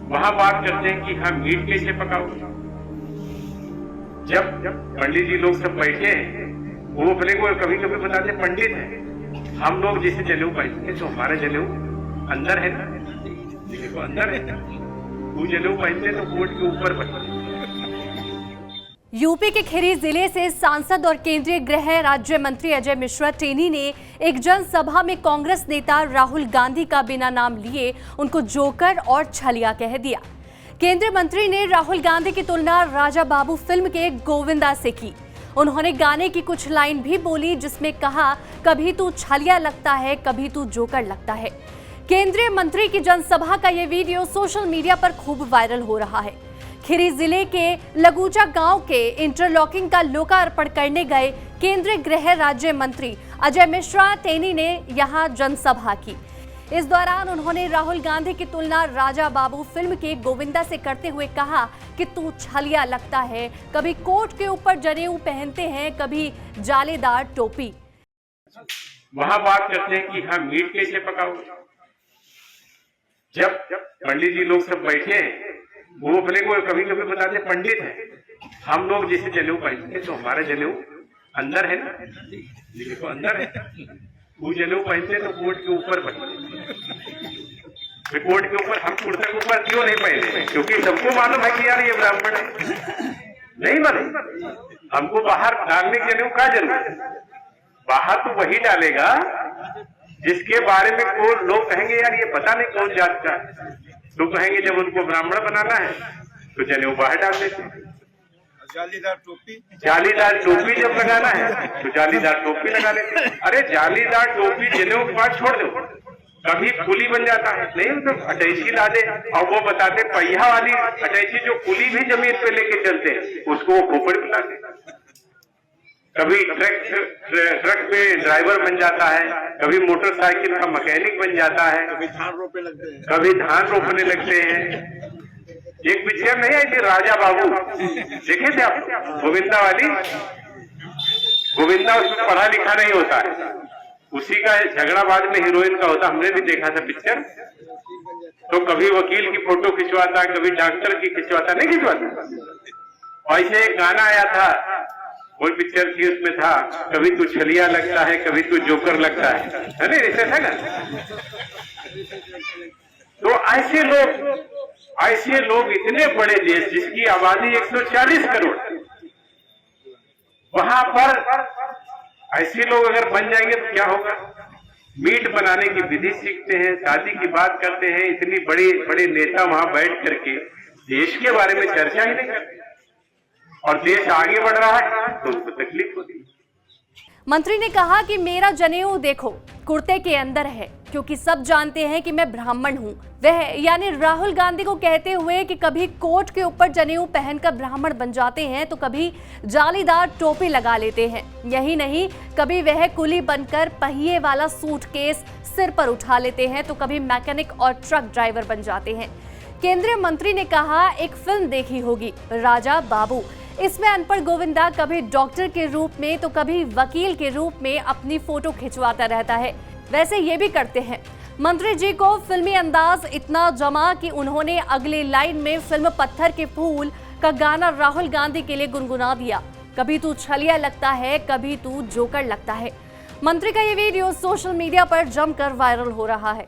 वहां बात करते हैं कि हाँ मीट कैसे पकाओगे। जब पंडित जी लोग सब बैठे हैं, वो अपने को कभी कभी बताते पंडित है, हम लोग जैसे जनेऊ पहनते हैं तो हमारा जनेऊ अंदर है ना, देखो अंदर है, वो जनेऊ पहनते तो कोट के ऊपर पहनते। यूपी के खीरी जिले से सांसद और केंद्रीय गृह राज्य मंत्री अजय मिश्रा टेनी ने एक जनसभा में कांग्रेस नेता राहुल गांधी का बिना नाम लिए उनको जोकर और छलिया कह दिया। केंद्रीय मंत्री ने राहुल गांधी की तुलना राजा बाबू फिल्म के गोविंदा से की। उन्होंने गाने की कुछ लाइन भी बोली जिसमें कहा, कभी तू छलिया लगता है, कभी तू जोकर लगता है। केंद्रीय मंत्री की जनसभा का ये वीडियो सोशल मीडिया पर खूब वायरल हो रहा है। खीरी जिले के लगूचा गांव के इंटरलॉकिंग का लोकार्पण करने गए केंद्रीय गृह राज्य मंत्री अजय मिश्रा टेनी ने यहां जनसभा की। इस दौरान उन्होंने राहुल गांधी की तुलना राजा बाबू फिल्म के गोविंदा से करते हुए कहा कि तू छलिया लगता है, कभी कोट के ऊपर जनेऊ पहनते हैं, कभी जालीदार टोपी। वहां बात करते हैं कि हाँ मीट कैसे पकाओगे। जब पंडित जी लोग सब बैठे हैं, वो अपने को कभी कभी बताते पंडित है, हम लोग जैसे जनेऊ पहनते हैं तो हमारा जनेऊ अंदर है ना, देखो अंदर है, वो जनेऊ पहनते तो कोट के ऊपर पहनते। कोट के ऊपर हम कुर्ता के ऊपर क्यों नहीं पहने? क्योंकि सबको मालूम है कि यार ये ब्राह्मण है, नहीं मालूम हमको बाहर डालने के जनेऊ का जरूरत है। बाहर तो वही डालेगा जिसके बारे में को लोग कहेंगे यार ये पता नहीं कौन जात का है। तो कहेंगे जब उनको ब्राह्मण बनाना है तो जनेऊ बाहर डाल देते हैं। जालीदार टोपी जब लगाना है तो जालीदार टोपी लगा लेते हैं। अरे जालीदार टोपी जनेऊ के बाद छोड़ दो, कभी कुली बन जाता है, नहीं तो अटैची ला दे। और वो बताते पहिया वाली अटैची जो कुली भी जमीन पे लेके चलते हैं उसको वो खोपड़ी बना दे। कभी ट्रक पे ड्राइवर बन जाता है, कभी मोटरसाइकिल का मैकेनिक बन जाता है, कभी धान रोपने लगते हैं। एक पिक्चर नहीं आई थी राजा बाबू, देखे थे आप? गोविंदा वाली, गोविंदा उसमें पढ़ा लिखा नहीं होता है, उसी का झगड़ाबाज में हीरोइन का होता। हमने भी देखा था पिक्चर। तो कभी वकील की फोटो खिंचवाता, कभी डॉक्टर की खिंचवाता, नहीं खिंचवाता। ऐसे एक गाना आया था, कोई पिक्चर थी, उसमें था कभी तू छलिया लगता है, कभी तू जोकर लगता है ना, ऐसे था ना। तो ऐसे लोग इतने बड़े देश जिसकी आबादी 140 करोड़, वहां पर ऐसे लोग अगर बन जाएंगे तो क्या होगा? मीट बनाने की विधि सीखते हैं, शादी की बात करते हैं, इतनी बड़े बड़े नेता वहां बैठ करके देश के बारे में चर्चा ही नहीं करते। और देश आगे बढ़ रहा है तो उनको तकलीफ होती है। मंत्री ने कहा कि मेरा जनेऊ देखो कुर्ते के अंदर है, क्योंकि सब जानते हैं कि मैं ब्राह्मण हूं। वह यानी राहुल गांधी को कहते हुए कि कभी कोट के ऊपर जनेऊ पहनकर ब्राह्मण बन जाते हैं तो कभी जालीदार टोपी लगा लेते हैं। यही नहीं, कभी वह कुली बनकर पहिए वाला सूटकेस सिर पर उठा लेते हैं तो कभी मैकेनिक और ट्रक ड्राइवर बन जाते हैं। केंद्रीय मंत्री ने कहा, एक फिल्म देखी होगी राजा बाबू, इसमें अनपढ़ गोविंदा कभी डॉक्टर के रूप में तो कभी वकील के रूप में अपनी फोटो खिंचवाता रहता है, वैसे ये भी करते हैं। मंत्री जी को फिल्मी अंदाज इतना जमा कि उन्होंने अगली लाइन में फिल्म पत्थर के फूल का गाना राहुल गांधी के लिए गुनगुना दिया। कभी तू छलिया लगता है, कभी तू जोकर लगता है। मंत्री का ये वीडियो सोशल मीडिया पर जमकर वायरल हो रहा है।